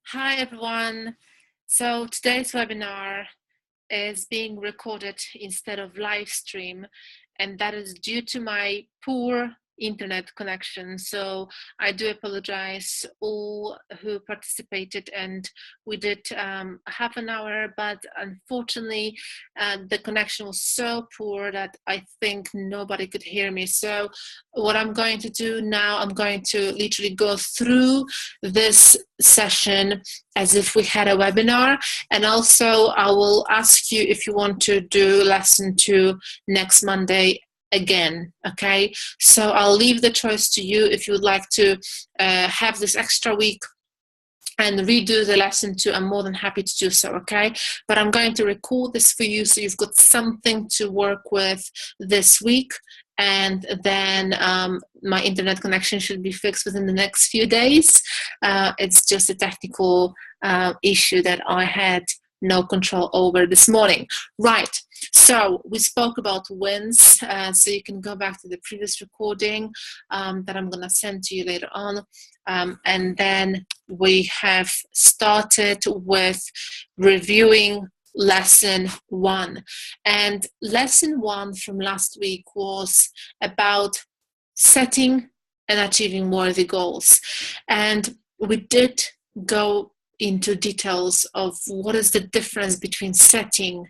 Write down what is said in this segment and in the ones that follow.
Hi everyone. So today's webinar is being recorded instead of live stream, and that is due to my poor internet connection. So I do apologize all who participated, and we did half an hour, but unfortunately the connection was so poor that I think nobody could hear me. So what I'm going to do now, I'm going to literally go through this session as if we had a webinar, and also I will ask you if you want to do lesson 2 next Monday again. Okay, so I'll leave the choice to you. If you would like to have this extra week and redo the lesson 2, I'm more than happy to do so. Okay, but I'm going to record this for you so you've got something to work with this week, and then my internet connection should be fixed within the next few days. It's just a technical issue that I had no control over this morning. Right, so we spoke about wins, so you can go back to the previous recording that I'm going to send to you later on. And then we have started with reviewing lesson 1. And lesson 1 from last week was about setting and achieving worthy goals. And we did go into details of what is the difference between setting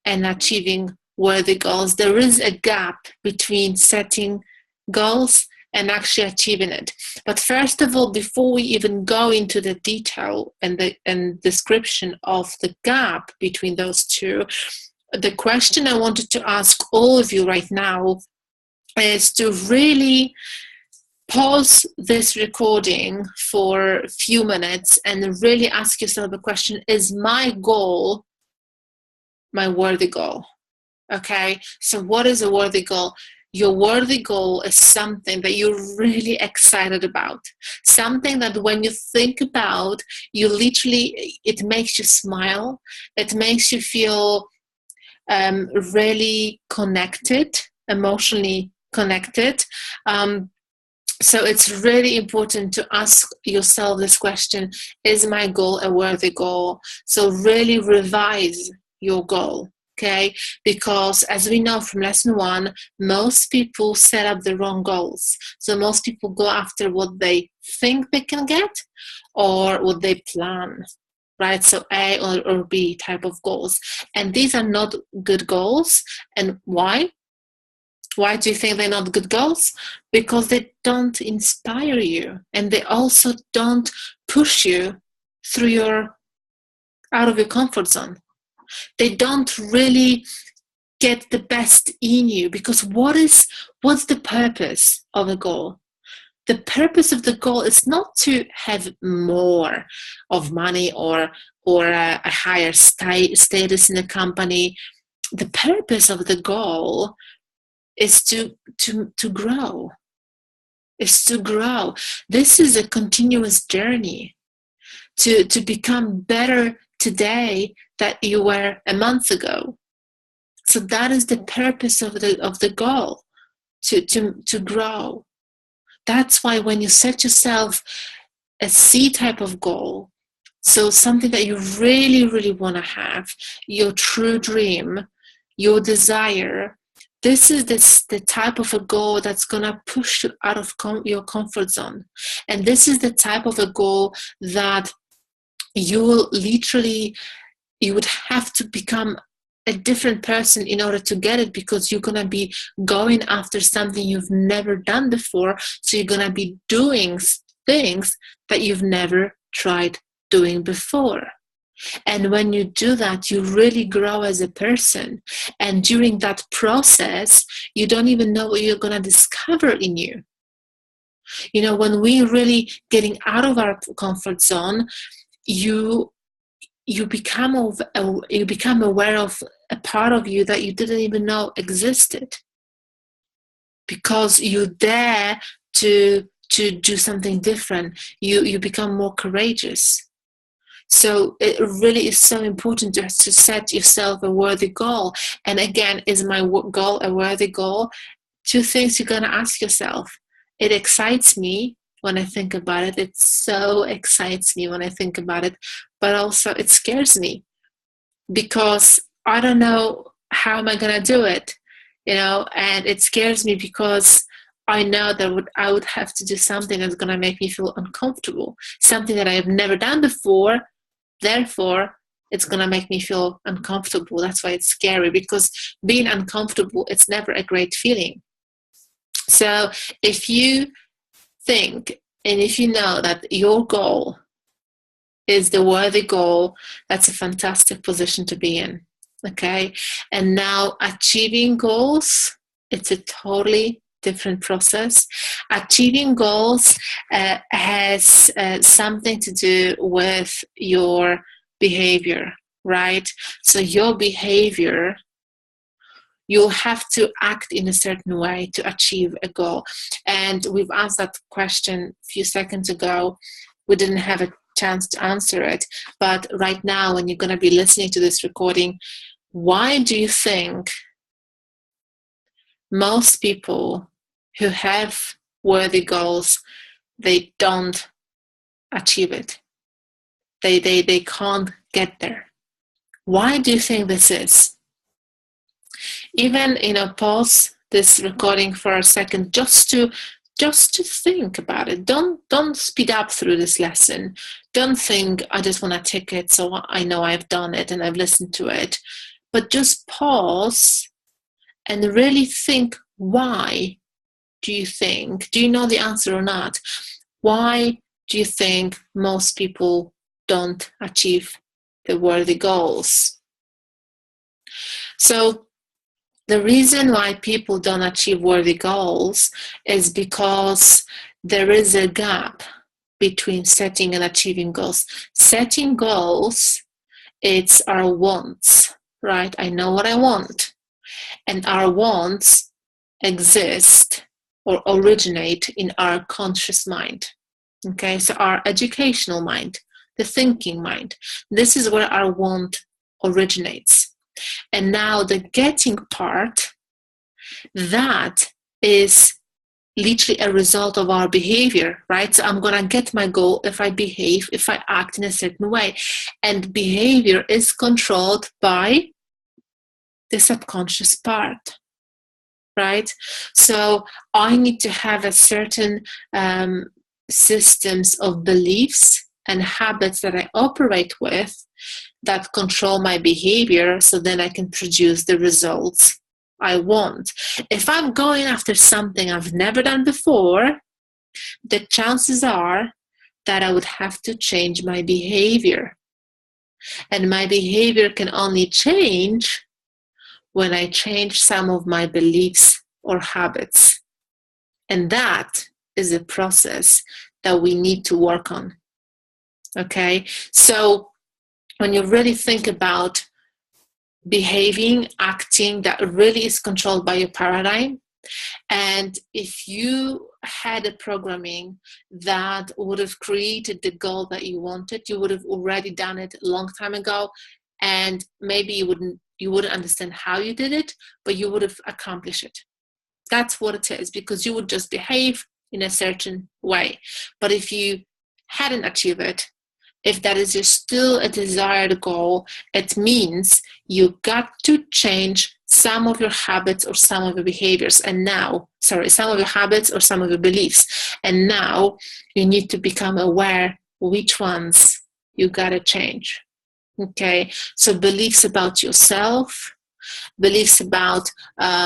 and achieving worthy goals. There is a gap between setting goals and actually achieving it. But first of all, before we even go into the detail and the description of the gap between those two, the question I wanted to ask all of you right now is to really pause this recording for a few minutes and really ask yourself the question, is my goal my worthy goal? Okay, so what is a worthy goal? Your worthy goal is something that you're really excited about, something that when you think about, you literally, it makes you smile, it makes you feel really connected, emotionally connected. So it's really important to ask yourself this question, is my goal a worthy goal? So really revise your goal, okay? Because as we know from lesson 1, most people set up the wrong goals. So most people go after what they think they can get or what they plan, right? So A or B type of goals. And these are not good goals. And why? Why do you think they're not good goals? Because they don't inspire you, and they also don't push you through out of your comfort zone. They don't really get the best in you, because what's the purpose of a goal? The purpose of the goal is not to have more of money or a higher status in the company. The purpose of the goal is to grow, is to grow. This is a continuous journey to become better today than you were a month ago. So that is the purpose of the goal, to grow. That's why when you set yourself a C type of goal, so something that you really, really want to have, your true dream, your desire, this is the type of a goal that's going to push you out of your comfort zone. And this is the type of a goal that you will literally, you would have to become a different person in order to get it, because you're going to be going after something you've never done before. So you're going to be doing things that you've never tried doing before. And when you do that, you really grow as a person. And during that process, you don't even know what you're going to discover in you. You know, when we're really getting out of our comfort zone, you become aware of a part of you that you didn't even know existed, because you dare to do something different. You become more courageous. So it really is so important to set yourself a worthy goal. And again, is my goal a worthy goal? 2 things you're going to ask yourself. It excites me, when I think about it. It so excites me when I think about it, but also it scares me because I don't know how am I going to do it, and it scares me because I know that I would have to do something that's going to make me feel uncomfortable, something that I have never done before. Therefore, it's going to make me feel uncomfortable. That's why it's scary, because being uncomfortable, it's never a great feeling. So if you think and if you know that your goal is the worthy goal, that's a fantastic position to be in. Okay. And now achieving goals, it's a totally different process. Achieving goals has something to do with your behavior, right? So your behavior, you'll have to act in a certain way to achieve a goal. And we've asked that question a few seconds ago. We didn't have a chance to answer it. But right now, when you're going to be listening to this recording, why do you think most people who have worthy goals, they don't achieve it? They can't get there. Why do you think this is? Even, pause this recording for a second just to think about it. Don't speed up through this lesson. Don't think I just want a ticket so I know I've done it and I've listened to it. But just pause and really think, why do you think? Do you know the answer or not? Why do you think most people don't achieve the worthy goals? So the reason why people don't achieve worthy goals is because there is a gap between setting and achieving goals. Setting goals, it's our wants, right? I know what I want. And our wants exist or originate in our conscious mind. Okay, so our educational mind, the thinking mind. This is where our want originates. And now the getting part, that is literally a result of our behavior, right? So I'm going to get my goal if I behave, if I act in a certain way. And behavior is controlled by the subconscious part, right? So I need to have a certain systems of beliefs and habits that I operate with that control my behavior, so then I can produce the results I want. If I'm going after something I've never done before, the chances are that I would have to change my behavior. And my behavior can only change when I change some of my beliefs or habits. And that is a process that we need to work on. Okay? So when you really think about behaving, acting, that really is controlled by your paradigm. And if you had a programming that would have created the goal that you wanted, you would have already done it a long time ago. And maybe you wouldn't understand how you did it, but you would have accomplished it. That's what it is, because you would just behave in a certain way. But if you hadn't achieved it, if that is still a desired goal, it means you got to change some of your habits or some of your behaviors. And now, some of your habits or some of your beliefs. And now you need to become aware which ones you got to change. Okay, so beliefs about yourself, beliefs about,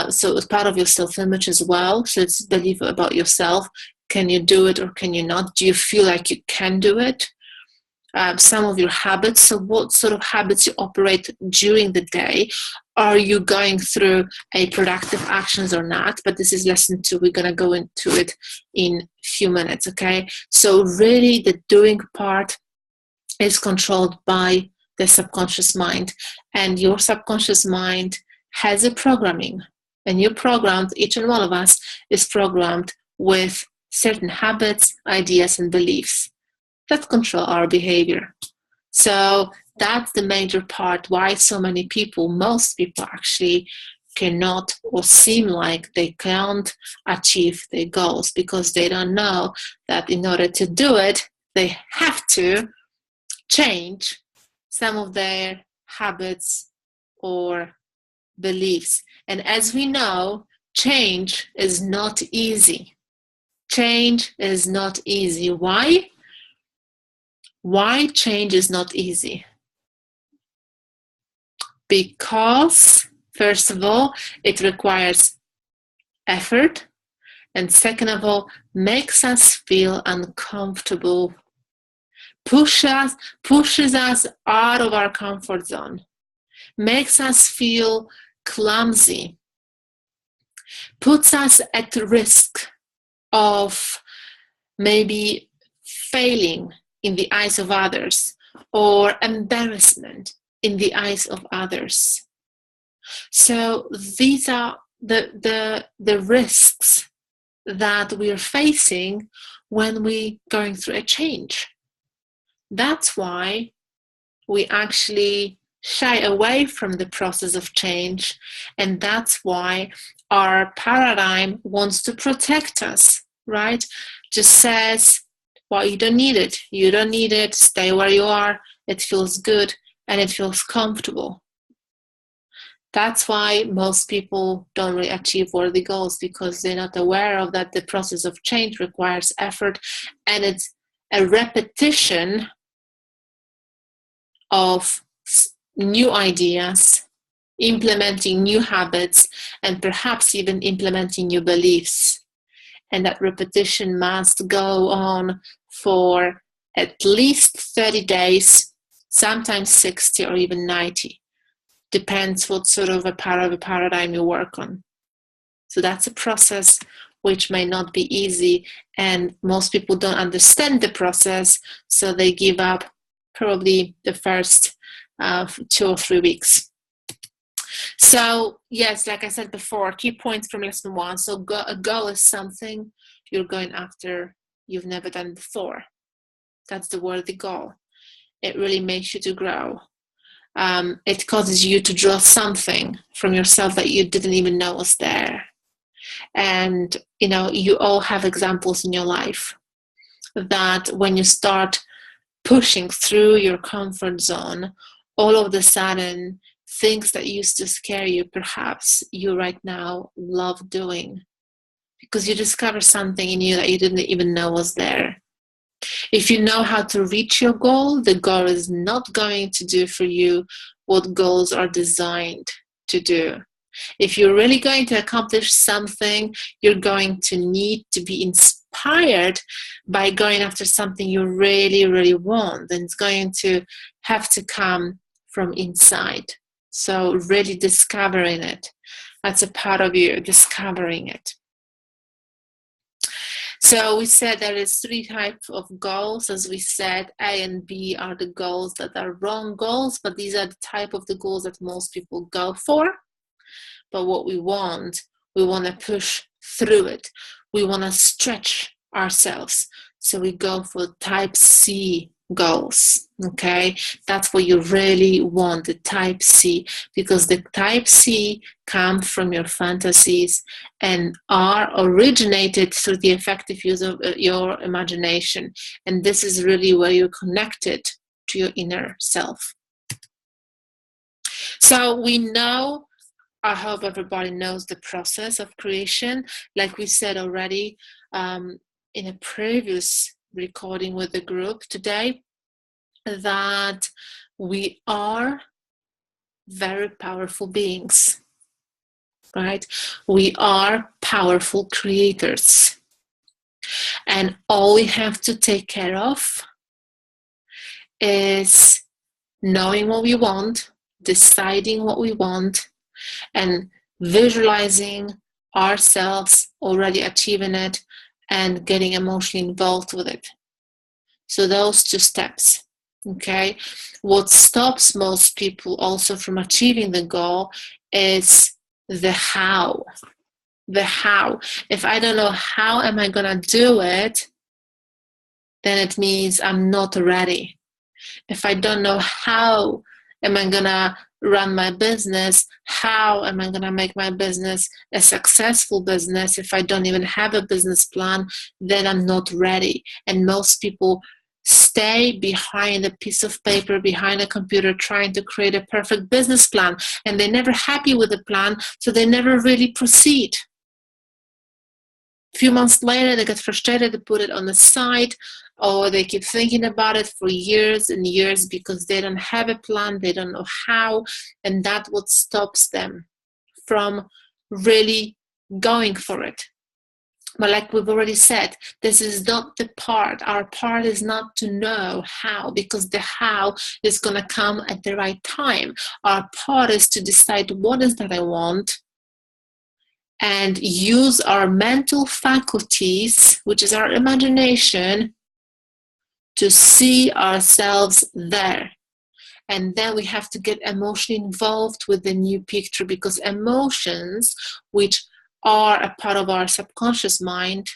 so it's part of your self-image as well. So it's belief about yourself. Can you do it or can you not? Do you feel like you can do it? Some of your habits, so what sort of habits you operate during the day. Are you going through a productive actions or not? But this is lesson 2. We're going to go into it in a few minutes, okay? So really the doing part is controlled by the subconscious mind. And your subconscious mind has a programming. And you're programmed, each and one of us is programmed with certain habits, ideas, and beliefs that control our behavior. So that's the major part why so many people, most people actually, cannot or seem like they can't achieve their goals because they don't know that in order to do it, they have to change some of their habits or beliefs. And as we know, change is not easy. Change is not easy. Why? Why change is not easy? Because, first of all, it requires effort, and second of all, makes us feel uncomfortable, pushes us out of our comfort zone, makes us feel clumsy, puts us at risk of maybe failing in the eyes of others or embarrassment in the eyes of others. So these are the risks that we're facing when we're going through a change. That's why we actually shy away from the process of change, and that's why our paradigm wants to protect us, right? Just says, well, you don't need it. You don't need it. Stay where you are. It feels good and it feels comfortable. That's why most people don't really achieve worthy goals, because they're not aware of that the process of change requires effort, and it's a repetition of new ideas, implementing new habits, and perhaps even implementing new beliefs. And that repetition must go on for at least 30 days, sometimes 60 or even 90. Depends what sort of a paradigm you work on. So that's a process which may not be easy, and most people don't understand the process, so they give up probably the first 2 or 3 weeks. So yes, like I said before, key points from lesson 1. So a goal is something you're going after you've never done before. That's the worthy goal. It really makes you to grow. It causes you to draw something from yourself that you didn't even know was there. And you all have examples in your life that when you start pushing through your comfort zone, all of a sudden things that used to scare you, perhaps you right now love doing, because you discover something in you that you didn't even know was there. If you know how to reach your goal, the goal is not going to do for you what goals are designed to do. If you're really going to accomplish something, you're going to need to be inspired by going after something you really, really want. And it's going to have to come from inside. So really discovering it. That's a part of you, discovering it. So we said there is 3 types of goals. As we said, A and B are the goals that are wrong goals, but these are the type of the goals that most people go for. But what we want to push through it. We want to stretch ourselves. So we go for type C goals, okay? That's what you really want, the type C, because the type C come from your fantasies and are originated through the effective use of your imagination. And this is really where you're connected to your inner self. So we know, I hope everybody knows the process of creation. Like we said already in a previous recording with the group today, that we are very powerful beings, right? We are powerful creators. And all we have to take care of is knowing what we want, deciding what we want, and visualizing ourselves already achieving it and getting emotionally involved with it. So those 2 steps, okay? What stops most people also from achieving the goal is the how. The how. If I don't know how am I gonna do it, then it means I'm not ready. If I don't know how am I gonna run my business? How am I going to make my business a successful business? If I don't even have a business plan, then I'm not ready. And most people stay behind a piece of paper, behind a computer, trying to create a perfect business plan, and they're never happy with the plan, so they never really proceed. A few months later, they get frustrated, they put it on the side, or they keep thinking about it for years and years because they don't have a plan, they don't know how, and that's what stops them from really going for it. But like we've already said, this is not the part. Our part is not to know how, because the how is going to come at the right time. Our part is to decide what is that I want and use our mental faculties, which is our imagination, to see ourselves there. And then we have to get emotionally involved with the new picture, because emotions, which are a part of our subconscious mind,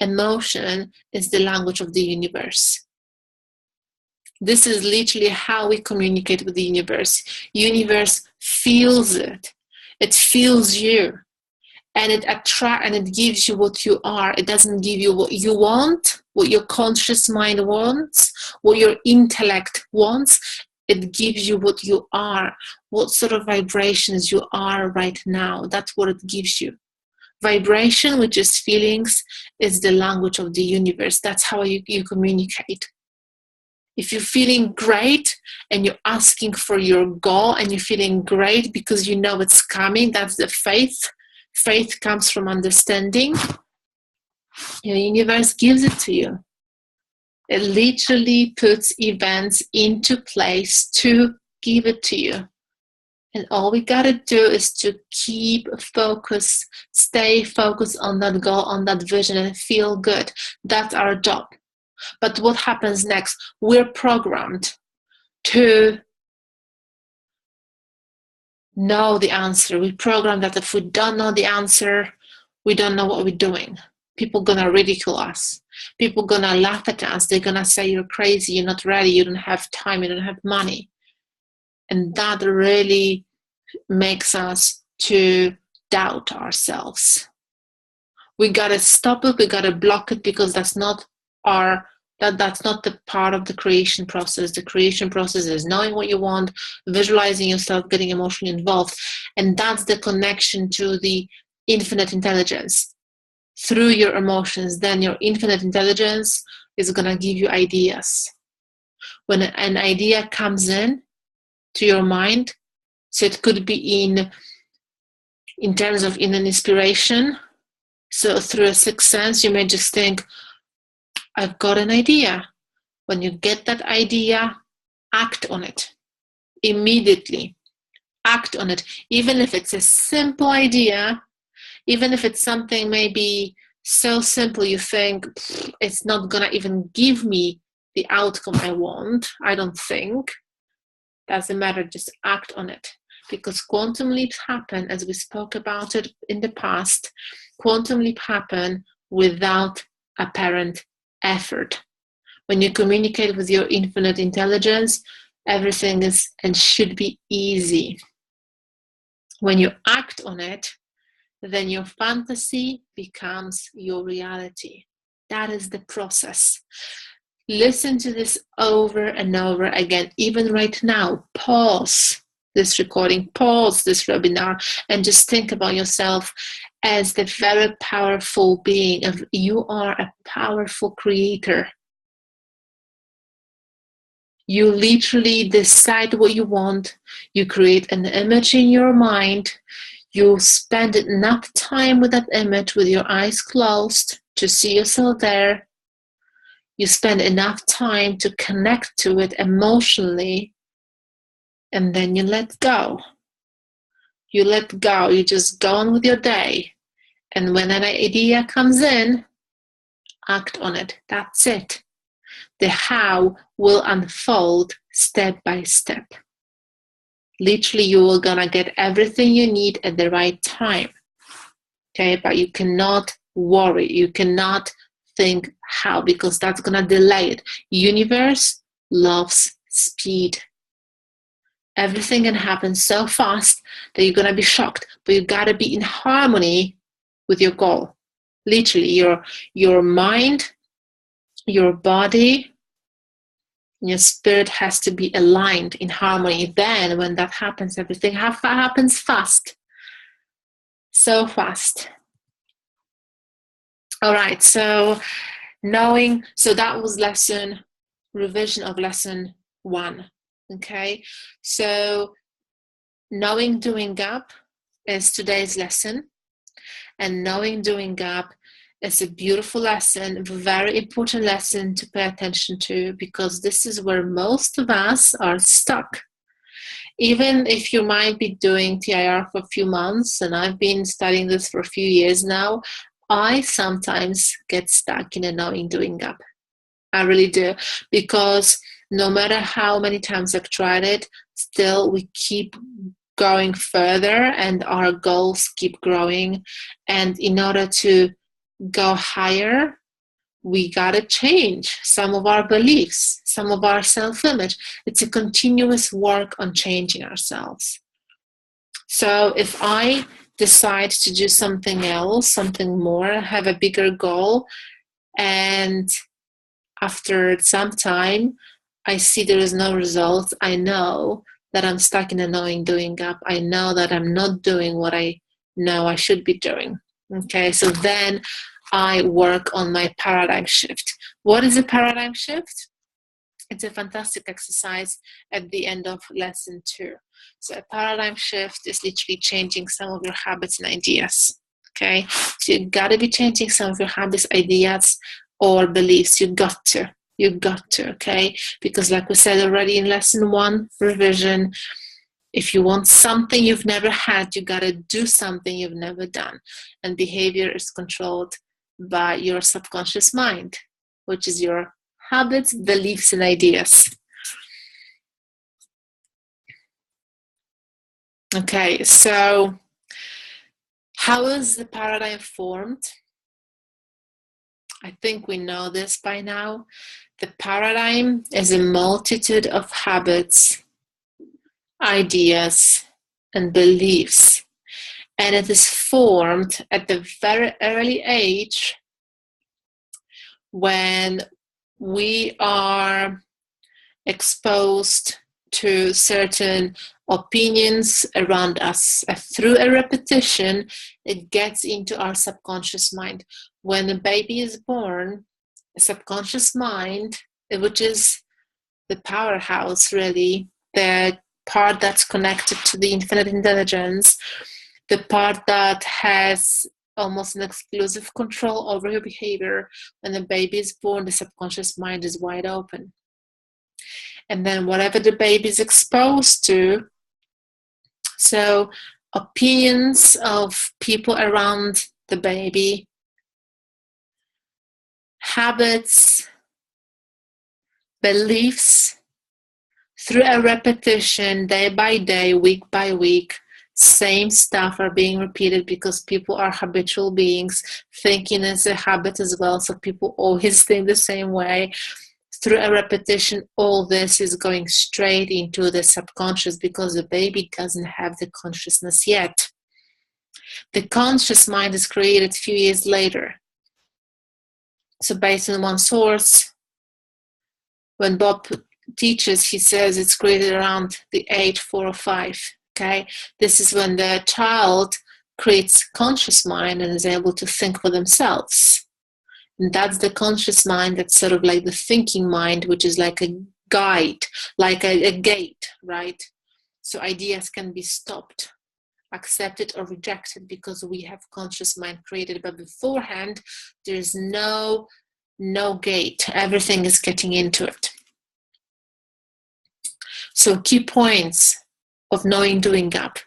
emotion is the language of the universe. This is literally how we communicate with the universe. Universe feels it. It feels you. And it attracts and it gives you what you are. It doesn't give you what you want, what your conscious mind wants, what your intellect wants. It gives you what you are, what sort of vibrations you are right now. That's what it gives you. Vibration, which is feelings, is the language of the universe. That's how you communicate. If you're feeling great and you're asking for your goal and you're feeling great because you know it's coming, that's the faith. Faith comes from understanding. The universe gives it to you. It literally puts events into place to give it to you. And all we got to do is to keep focused, stay focused on that goal, on that vision, and feel good. That's our job. But what happens next? We're programmed to know the answer. We program that if we don't know the answer, we don't know what we're doing. People gonna ridicule us. People gonna laugh at us. They're gonna say you're crazy, you're not ready, you don't have time, you don't have money. And that really makes us to doubt ourselves. We gotta stop it, we gotta block it, because that's not the part of the creation process. The creation process is knowing what you want, visualizing yourself, getting emotionally involved. And that's the connection to the infinite intelligence. Through your emotions, then your infinite intelligence is going to give you ideas. When an idea comes in to your mind, so it could be in terms of an inspiration. So through a sixth sense, you may just think, I've got an idea. When you get that idea, act on it immediately. Act on it. Even if it's a simple idea, even if it's something maybe so simple you think it's not going to even give me the outcome I want, I don't think. Doesn't matter, just act on it. Because quantum leaps happen, as we spoke about it in the past, quantum leap happen without apparent effort. When you communicate with your infinite intelligence, everything is and should be easy. When you act on it, then your fantasy becomes your reality. That is the process. Listen to this over and over again. Even right now, pause this recording, pause this webinar, and just think about yourself as the very powerful being. You are a powerful creator. You literally decide what you want. You create an image in your mind. You spend enough time with that image with your eyes closed to see yourself there. You spend enough time to connect to it emotionally, and then you let go. You let go. You just go on with your day. And when an idea comes in, act on it. That's it. The how will unfold step by step. Literally, you are gonna get everything you need at the right time. Okay, but you cannot worry. You cannot think how, because that's gonna delay it. Universe loves speed. Everything can happen so fast that you're going to be shocked, but you got to be in harmony with your goal. Literally, your mind, your body, your spirit has to be aligned in harmony. Then when that happens, everything happens fast. So fast. All right, so that was revision of lesson 1. Okay, so knowing doing up is today's lesson, and knowing doing up is a beautiful lesson, a very important lesson to pay attention to, because this is where most of us are stuck. Even if you might be doing TIR for a few months, and I've been studying this for a few years now, I sometimes get stuck in a knowing doing up. I really do, because no matter how many times I've tried it, still we keep going further and our goals keep growing. And in order to go higher, we gotta change some of our beliefs, some of our self-image. It's a continuous work on changing ourselves. So if I decide to do something else, something more, have a bigger goal, and after some time I see there is no result, I know that I'm stuck in a knowing doing up. I know that I'm not doing what I know I should be doing. Okay, so then I work on my paradigm shift. What is a paradigm shift? It's a fantastic exercise at the end of lesson 2. So a paradigm shift is literally changing some of your habits and ideas. Okay, so you gotta be changing some of your habits, ideas, or beliefs. You got to, okay? Because like we said already in lesson 1, revision, if you want something you've never had, you gotta do something you've never done. And behavior is controlled by your subconscious mind, which is your habits, beliefs, and ideas. Okay, so how is the paradigm formed? I think we know this by now. The paradigm is a multitude of habits, ideas, and beliefs. And it is formed at the very early age when we are exposed to certain opinions around us. Through a repetition, it gets into our subconscious mind. When a baby is born, a subconscious mind, which is the powerhouse, really, the part that's connected to the infinite intelligence, the part that has almost an exclusive control over your behavior. When the baby is born, the subconscious mind is wide open. And then whatever the baby is exposed to, so opinions of people around the baby, habits, beliefs, through a repetition, day by day, week by week, same stuff are being repeated because people are habitual beings. Thinking is a habit as well, so people always think the same way. Through a repetition, all this is going straight into the subconscious because the baby doesn't have the consciousness yet. The conscious mind is created a few years later. So based on one source, when Bob teaches, he says it's created around the age 4 or 5. Okay, this is when the child creates conscious mind and is able to think for themselves. And that's the conscious mind, that's sort of like the thinking mind, which is like a guide, like a gate, right? So ideas can be stopped, accepted, or rejected because we have conscious mind created. But beforehand, there's no gate. Everything is getting into it. So key points of knowing doing up.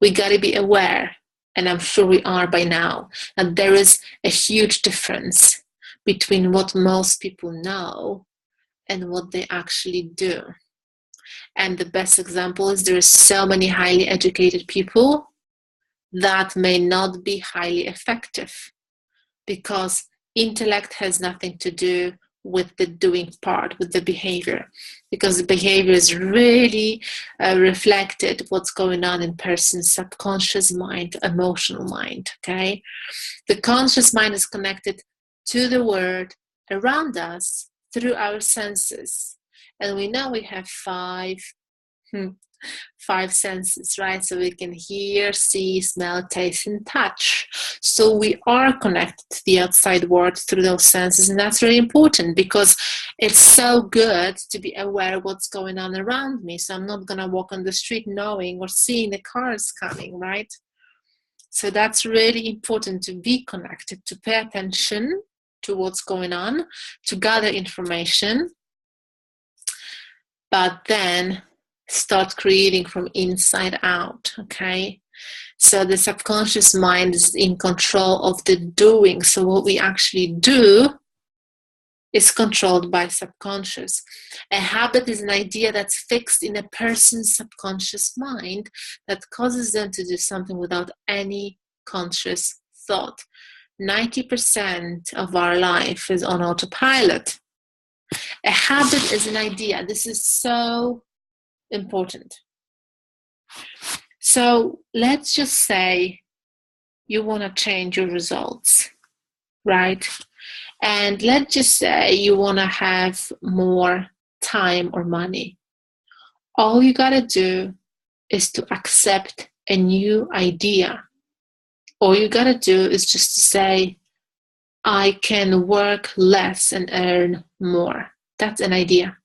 We got to be aware, and I'm sure we are by now, that there is a huge difference between what most people know and what they actually do. And the best example is there are so many highly educated people that may not be highly effective because intellect has nothing to do with the doing part, with the behavior, because the behavior is really reflected what's going on in person's subconscious mind, emotional mind, okay? The conscious mind is connected to the world around us through our senses. And we know we have five senses, right? So we can hear, see, smell, taste, and touch. So we are connected to the outside world through those senses, and that's really important because it's so good to be aware of what's going on around me. So I'm not going to walk on the street knowing or seeing the cars coming, right? So that's really important, to be connected, to pay attention to what's going on, to gather information, but then start creating from inside out, okay? So the subconscious mind is in control of the doing. So what we actually do is controlled by subconscious. A habit is an idea that's fixed in a person's subconscious mind that causes them to do something without any conscious thought. 90% of our life is on autopilot. A habit is an idea. This is so important. So let's just say you want to change your results, right? And let's just say you want to have more time or money. All you got to do is to accept a new idea. All you got to do is just to say, I can work less and earn more. That's an idea.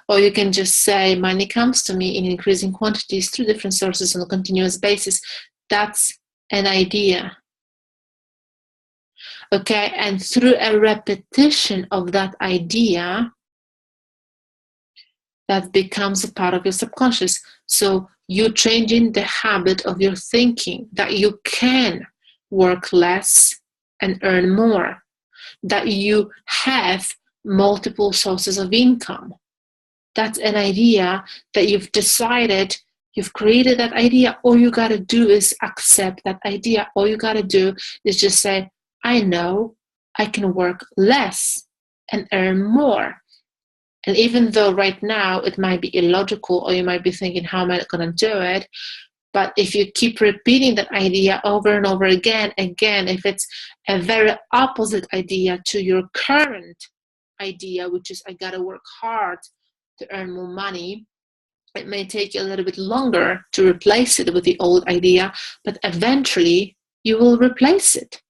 Or you can just say, money comes to me in increasing quantities through different sources on a continuous basis. That's an idea. Okay, and through a repetition of that idea, that becomes a part of your subconscious. So you're changing the habit of your thinking that you can work less and earn more, that you have multiple sources of income. That's an idea that you've decided, you've created that idea. All you got to do is accept that idea. All you got to do is just say, I know I can work less and earn more. And even though right now it might be illogical, or you might be thinking, how am I going to do it? But if you keep repeating that idea over and over again, if it's a very opposite idea to your current idea, which is I got to work hard to earn more money, it may take you a little bit longer to replace it with the old idea, but eventually you will replace it.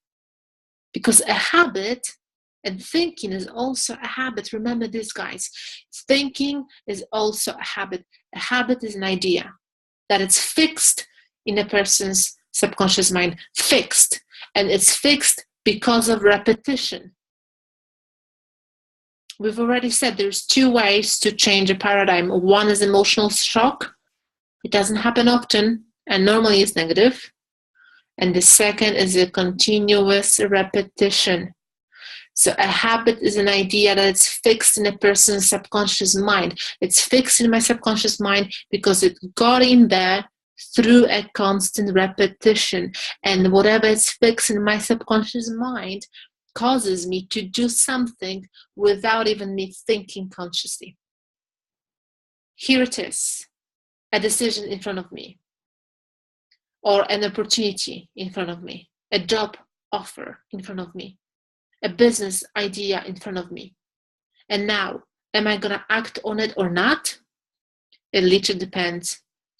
Because a habit and thinking is also a habit. Remember this, guys. Thinking is also a habit. A habit is an idea that it's fixed in a person's subconscious mind. Fixed. And it's fixed because of repetition. We've already said there's two ways to change a paradigm. One is emotional shock. It doesn't happen often and normally is negative. And the second is a continuous repetition. So a habit is an idea that it's fixed in a person's subconscious mind. It's fixed in my subconscious mind because it got in there through a constant repetition. And whatever is fixed in my subconscious mind causes me to do something without even me thinking consciously. Here it is, a decision in front of me, or an opportunity in front of me, a job offer in front of me, a business idea in front of me. And now, am I going to act on it or not? It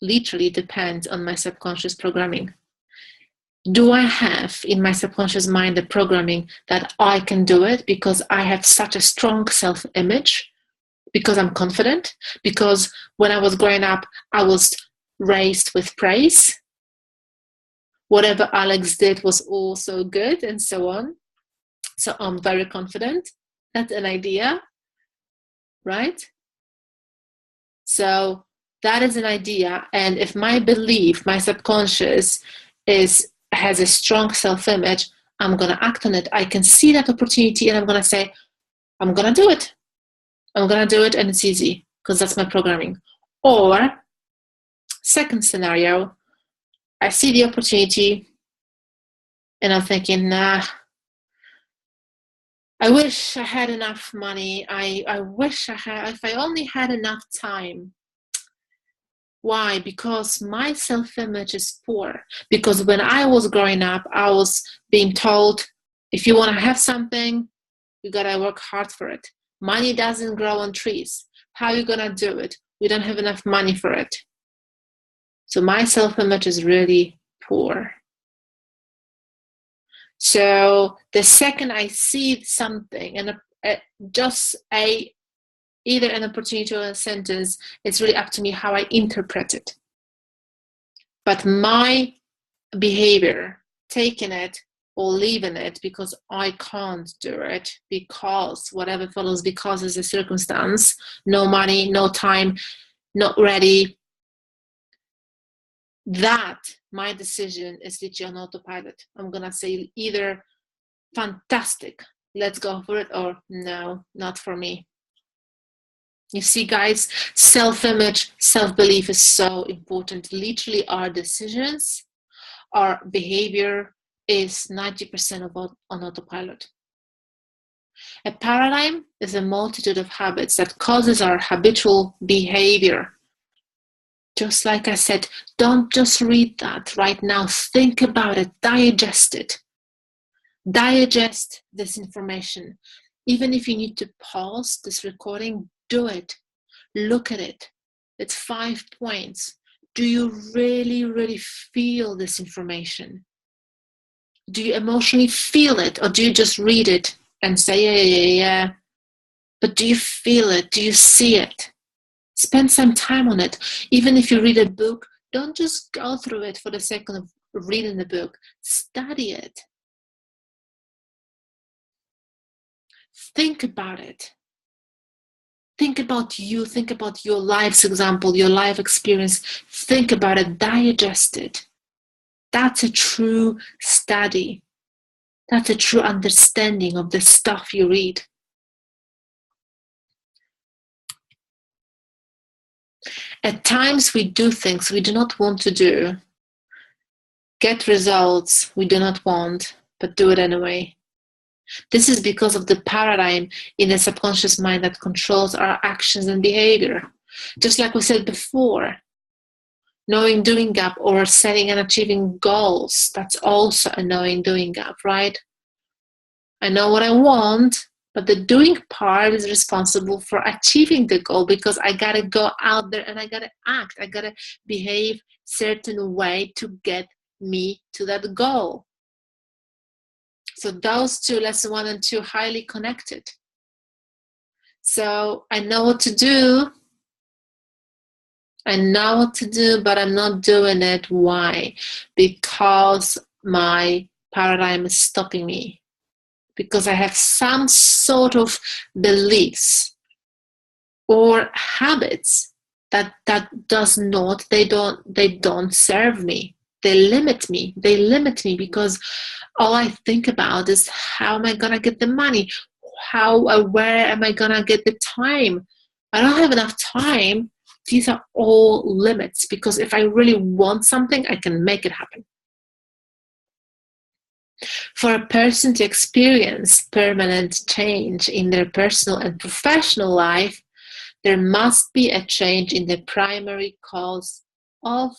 literally depends on my subconscious programming. Do I have in my subconscious mind the programming that I can do it because I have such a strong self-image, because I'm confident, because when I was growing up, I was raised with praise. Whatever Alex did was also good, and so on. So I'm very confident. That's an idea, right? So that is an idea. And if my belief, my subconscious has a strong self-image, I'm going to act on it. I can see that opportunity and I'm going to say, I'm going to do it. I'm going to do it, and it's easy because that's my programming. Or second scenario, I see the opportunity and I'm thinking, nah, I wish I had enough money. I wish if I only had enough time. Why? Because my self-image is poor. Because when I was growing up, I was being told, if you want to have something, you gotta work hard for it. Money doesn't grow on trees. How are you gonna do it? We don't have enough money for it. So my self-image is really poor. So the second I see something and either an opportunity or a sentence, it's really up to me how I interpret it. But my behavior, taking it or leaving it because I can't do it, because whatever follows, because is a circumstance, no money, no time, not ready, that my decision is literally on autopilot. I'm gonna say either fantastic, let's go for it, or no, not for me. You see, guys, self-image, self-belief is so important. Literally, our decisions, our behavior is 90% on autopilot. A paradigm is a multitude of habits that causes our habitual behavior. Just like I said, don't just read that right now. Think about it, digest it. Digest this information. Even if you need to pause this recording, do it. Look at it. It's 5 points. Do you really, really feel this information? Do you emotionally feel it, or do you just read it and say, yeah? But do you feel it? Do you see it? Spend some time on it. Even if you read a book, don't just go through it for the sake of reading the book. Study it. Think about it. Think about you. Think about your life's example, your life experience. Think about it. Digest it. That's a true study. That's a true understanding of the stuff you read. At times we do things we do not want to do, get results we do not want, but do it anyway. This is because of the paradigm in the subconscious mind that controls our actions and behavior. Just like we said before, knowing doing gap or setting and achieving goals, that's also a knowing doing gap, right? I know what I want, but the doing part is responsible for achieving the goal, because I gotta go out there and I gotta act. I gotta behave certain way to get me to that goal. So those two, lesson 1 and 2, highly connected. So I know what to do. I know what to do, but I'm not doing it. Why? Because my paradigm is stopping me. Because I have some sort of beliefs or habits that don't serve me. They limit me because all I think about is, how am I gonna get the money? Where am I gonna get the time? I don't have enough time. These are all limits, because if I really want something, I can make it happen. For a person to experience permanent change in their personal and professional life, there must be a change in the primary cause of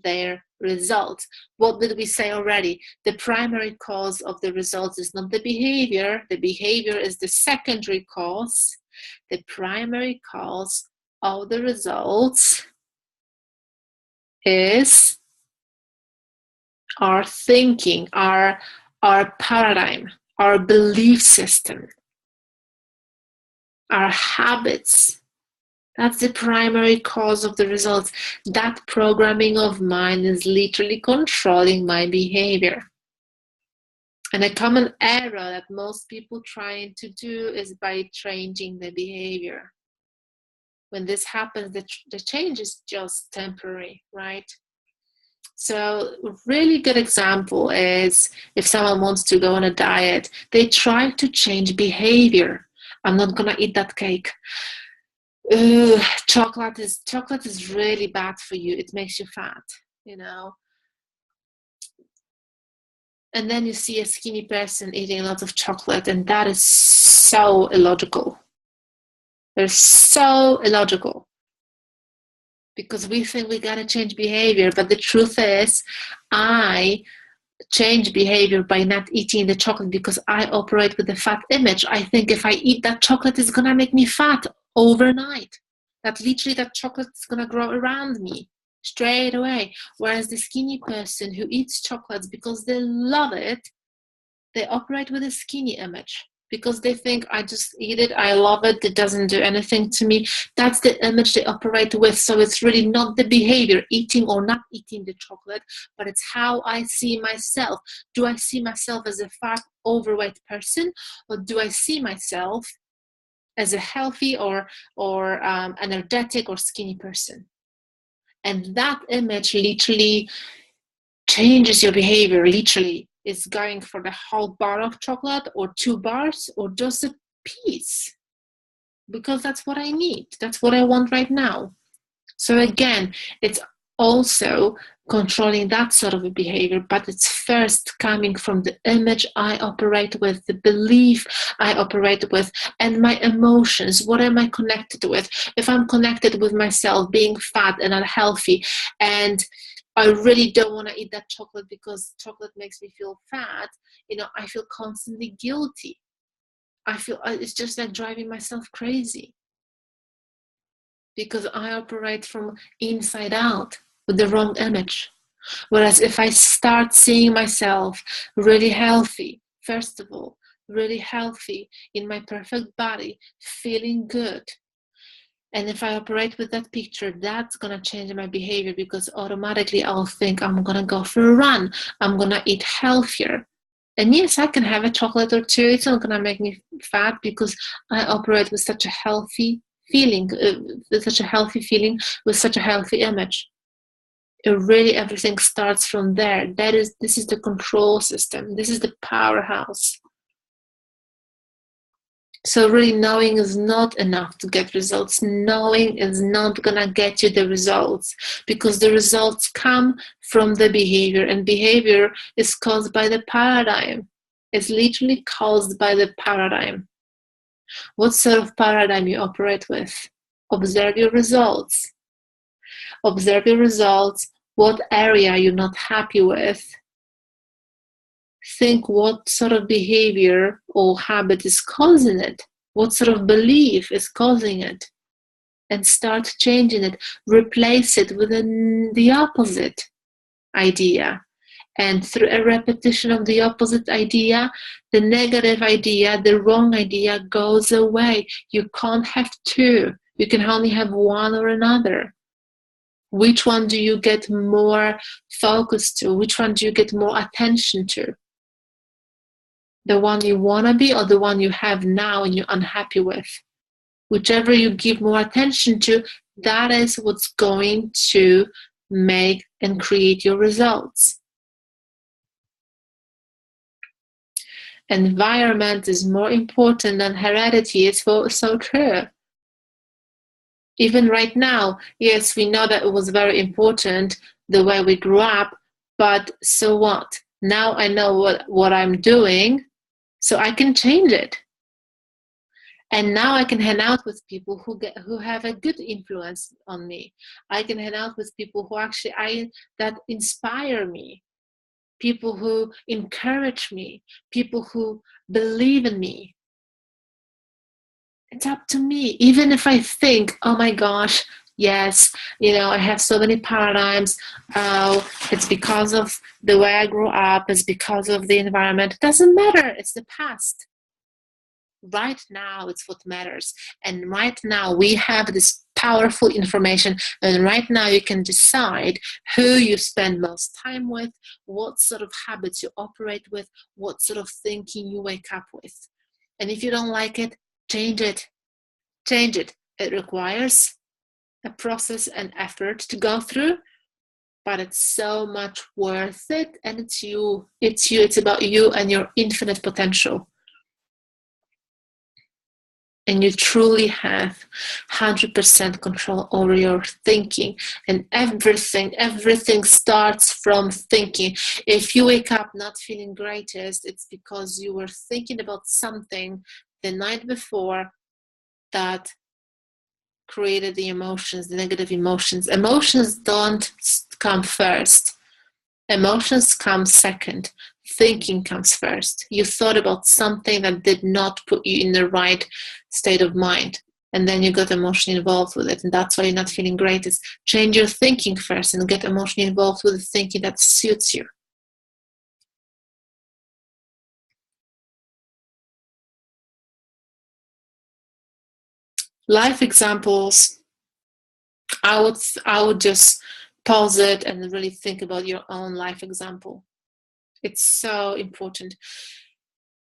their results. What did we say already? The primary cause of the results is not the behavior. The behavior is the secondary cause. The primary cause of the results is our thinking, our paradigm, our belief system, our habits. That's the primary cause of the results. That programming of mine is literally controlling my behavior. And a common error that most people trying to do is by changing the behavior. When this happens, the change is just temporary, right? So a really good example is if someone wants to go on a diet, they try to change behavior. I'm not gonna eat that cake. Chocolate is really bad for you. It makes you fat, And then you see a skinny person eating lots of chocolate, and that is so illogical. They're so illogical. Because we think we gotta change behavior, but the truth is, I change behavior by not eating the chocolate because I operate with the fat image. I think if I eat that chocolate, it's gonna make me fat overnight. That literally that chocolate is gonna grow around me straight away. Whereas the skinny person who eats chocolates because they love it, they operate with a skinny image. Because they think, I just eat it, I love it, it doesn't do anything to me. That's the image they operate with. So it's really not the behavior, eating or not eating the chocolate, but it's how I see myself. Do I see myself as a fat, overweight person, or do I see myself as a healthy or energetic or skinny person? And that image literally changes your behavior, literally. Is going for the whole bar of chocolate or 2 bars or just a piece, because that's what I need. That's what I want right now. So again, it's also controlling that sort of a behavior, but it's first coming from the image I operate with, the belief I operate with, and my emotions. What am I connected with? If I'm connected with myself being fat and unhealthy, and I really don't want to eat that chocolate because chocolate makes me feel fat, I feel constantly guilty. I feel it's just like driving myself crazy because I operate from inside out with the wrong image. Whereas if I start seeing myself really healthy, first of all, really healthy in my perfect body, feeling good, and if I operate with that picture, that's going to change my behavior, because automatically I'll think I'm going to go for a run. I'm going to eat healthier. And yes, I can have a chocolate or two. It's not going to make me fat because I operate with such a healthy feeling, with such a healthy image. Really, everything starts from there. This is the control system. This is the powerhouse. So really, knowing is not enough to get results. Knowing is not gonna get you the results, because the results come from the behavior, and behavior is caused by the paradigm. It's literally caused by the paradigm. What sort of paradigm you operate with? Observe your results. Observe your results. What area you're not happy with? Think what sort of behavior or habit is causing it. What sort of belief is causing it? And start changing it. Replace it with the opposite idea. And through a repetition of the opposite idea, the negative idea, the wrong idea goes away. You can't have two. You can only have one or another. Which one do you get more focus to? Which one do you get more attention to? The one you want to be, or the one you have now and you're unhappy with? Whichever you give more attention to, that is what's going to make and create your results. Environment is more important than heredity. It's so true. Even right now, yes, we know that it was very important the way we grew up, but so what? Now I know what I'm doing, so I can change it. And now I can hang out with people who have a good influence on me. I can hang out with people who actually that inspire me, people who encourage me, people who believe in me. It's up to me. Even if I think, oh my gosh, yes, I have so many paradigms. Oh, it's because of the way I grew up. It's because of the environment. It doesn't matter. It's the past. Right now, it's what matters. And right now, we have this powerful information. And right now, you can decide who you spend most time with, what sort of habits you operate with, what sort of thinking you wake up with. And if you don't like it, change it. Change it. It requires a process and effort to go through, but it's so much worth it. And it's you. It's about you and your infinite potential. and you truly have 100% control over your thinking. And everything starts from thinking. If you wake up not feeling greatest, it's because you were thinking about something the night before that created the emotions, the negative emotions. Emotions don't come first. Emotions come second. Thinking comes first. You thought about something that did not put you in the right state of mind, and then you got emotionally involved with it, and that's why you're not feeling great. Is change your thinking first and get emotionally involved with the thinking that suits you. Life examples. I would just pause it and really think about your own life example. It's so important.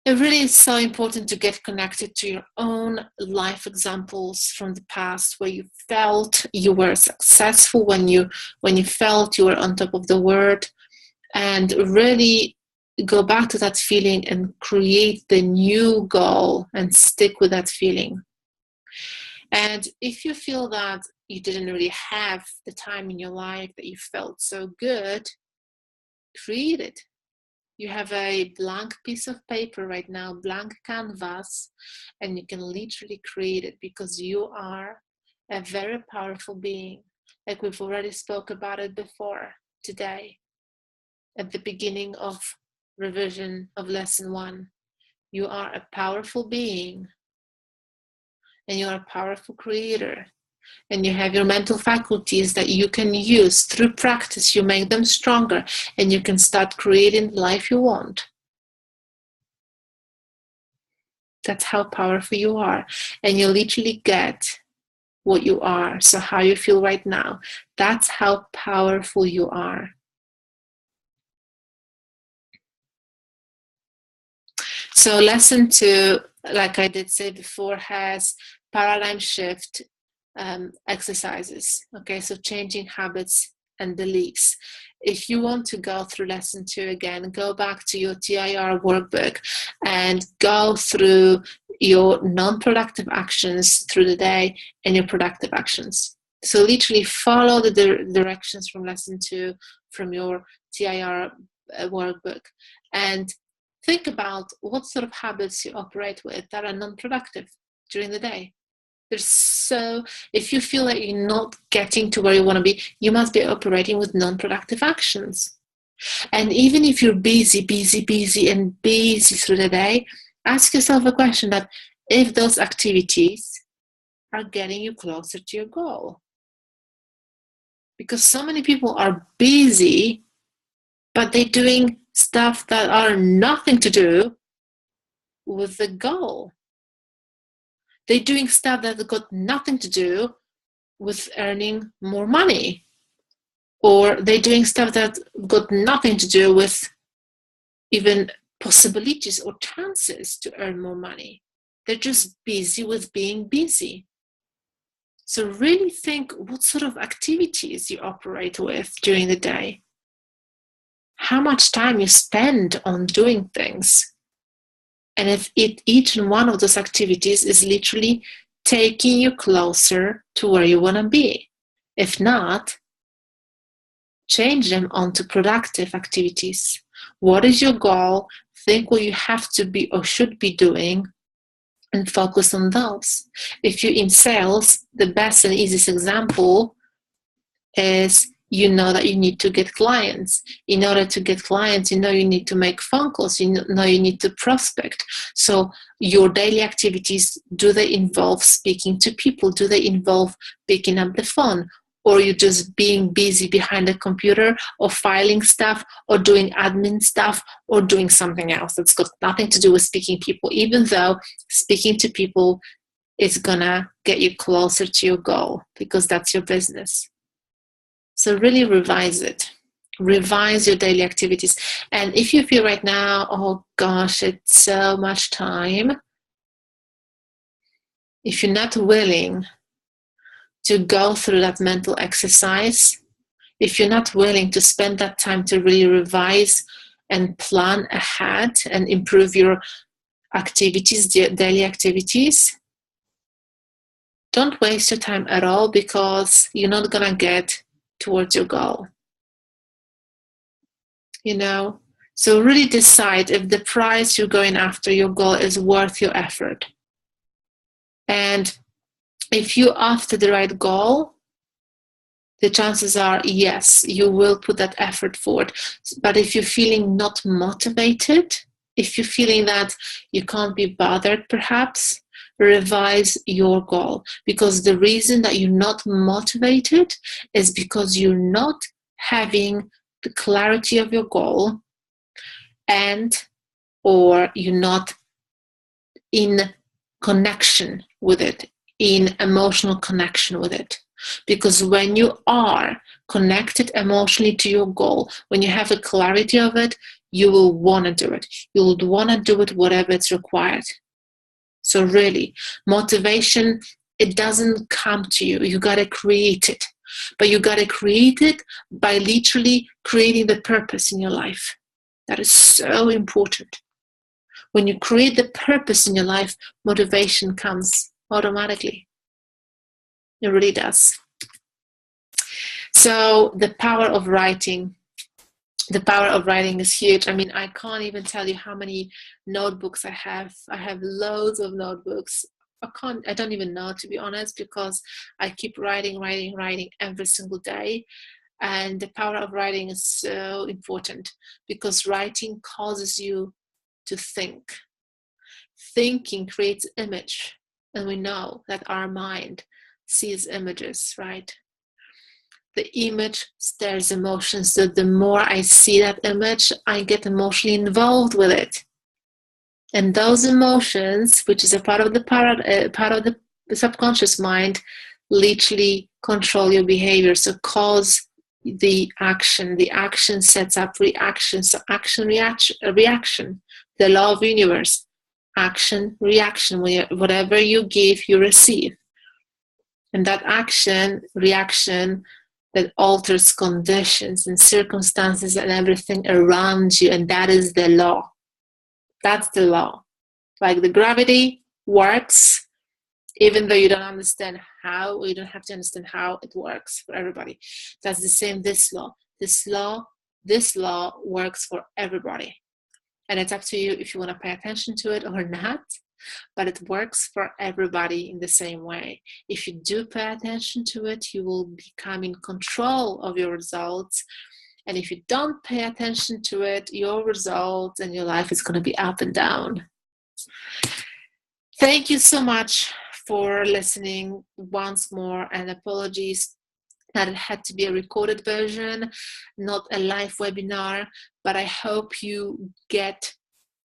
It really is so important to get connected to your own life examples from the past, where you felt you were successful, when you felt you were on top of the world, and really go back to that feeling and create the new goal and stick with that feeling. And if you feel that you didn't really have the time in your life that you felt so good, create it. You have a blank piece of paper right now, blank canvas, and you can literally create it, because you are a very powerful being. Like we've already spoke about it before today, at the beginning of revision of lesson 1. You are a powerful being, and you are a powerful creator. And you have your mental faculties that you can use through practice. You make them stronger, and you can start creating the life you want. That's how powerful you are. And you literally get what you are. So how you feel right now, that's how powerful you are. So lesson 2, like I did say before, has paradigm shift exercises. Okay, so changing habits and beliefs. If you want to go through lesson 2 again, go back to your TIR workbook and go through your non-productive actions through the day and your productive actions. So literally follow the directions from lesson 2 from your TIR workbook, and think about what sort of habits you operate with that are non-productive during the day. If you feel that you're not getting to where you want to be, you must be operating with non-productive actions. And even if you're busy through the day, ask yourself a question that if those activities are getting you closer to your goal. Because so many people are busy, but they're doing stuff that are nothing to do with the goal. They're doing stuff that got nothing to do with earning more money. Or they're doing stuff that got nothing to do with even possibilities or chances to earn more money. They're just busy with being busy. So really think what sort of activities you operate with during the day. How much time you spend on doing things. And if each and one of those activities is literally taking you closer to where you want to be. If not, change them onto productive activities. What is your goal? Think what you have to be or should be doing and focus on those. If you're in sales, the best and easiest example is you know that you need to get clients. In order to get clients, you know you need to make phone calls, you know you need to prospect. So your daily activities, do they involve speaking to people? Do they involve picking up the phone? Or you're just being busy behind a computer or filing stuff or doing admin stuff or doing something else that's got nothing to do with speaking people, even though speaking to people is gonna get you closer to your goal because that's your business. So really revise it. Revise your daily activities. And if you feel right now, oh gosh, it's so much time, if you're not willing to go through that mental exercise, if you're not willing to spend that time to really revise and plan ahead and improve your activities, daily activities, don't waste your time at all, because you're not gonna get towards your goal. You know, so really decide if the price you're going after your goal is worth your effort. And if you're after the right goal, the chances are, yes, you will put that effort forward. But if you're feeling not motivated, if you're feeling that you can't be bothered, perhaps revise your goal. Because the reason that you're not motivated is because you're not having the clarity of your goal, and or you're not in connection with it, in emotional connection with it. Because when you are connected emotionally to your goal, when you have a clarity of it, you will want to do it. You will want to do it whatever it's required. So really, motivation, it doesn't come to you. You got to create it. But you got to create it by literally creating the purpose in your life. That is so important. When you create the purpose in your life, motivation comes automatically. It really does. So the power of writing. The power of writing is huge. I mean, I can't even tell you how many notebooks I have. I have loads of notebooks. I don't even know, to be honest, because I keep writing every single day. And the power of writing is so important, because writing causes you to think. Thinking creates image, and we know that our mind sees images, right? The image stirs emotions. So the more I see that image, I get emotionally involved with it. And those emotions, which is a part of the subconscious mind, literally control your behavior. So cause the action. The action sets up reaction. So action, reaction. The law of the universe. Action, reaction. Whatever you give, you receive. And that action, reaction, that alters conditions and circumstances and everything around you. And that is the law. That's the law. Like the gravity works, even though you don't understand how, or you don't have to understand how it works for everybody. That's the same, this law. This law works for everybody. And it's up to you if you want to pay attention to it or not. But it works for everybody in the same way. If you do pay attention to it, you will become in control of your results. And if you don't pay attention to it, your results and your life is going to be up and down. Thank you so much for listening once more, and apologies that it had to be a recorded version, not a live webinar, but I hope you get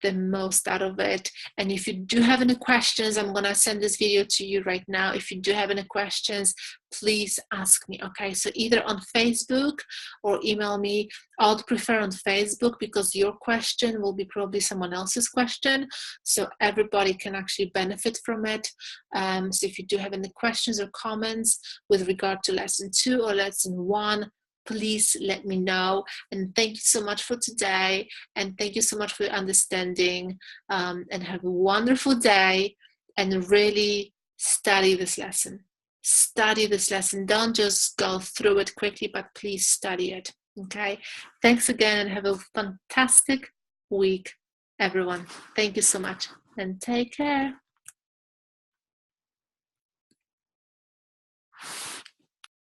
the most out of it. And if you do have any questions, I'm going to send this video to you right now. If you do have any questions, please ask me. Okay, so either on Facebook or email me. I would prefer on Facebook, because your question will be probably someone else's question, so everybody can actually benefit from it. So if you do have any questions or comments with regard to lesson 2 or lesson 1, please let me know. And thank you so much for today, and thank you so much for your understanding, and have a wonderful day, and really study this lesson. Study this lesson. Don't just go through it quickly, but please study it. Okay, thanks again, and have a fantastic week, everyone. Thank you so much, and take care.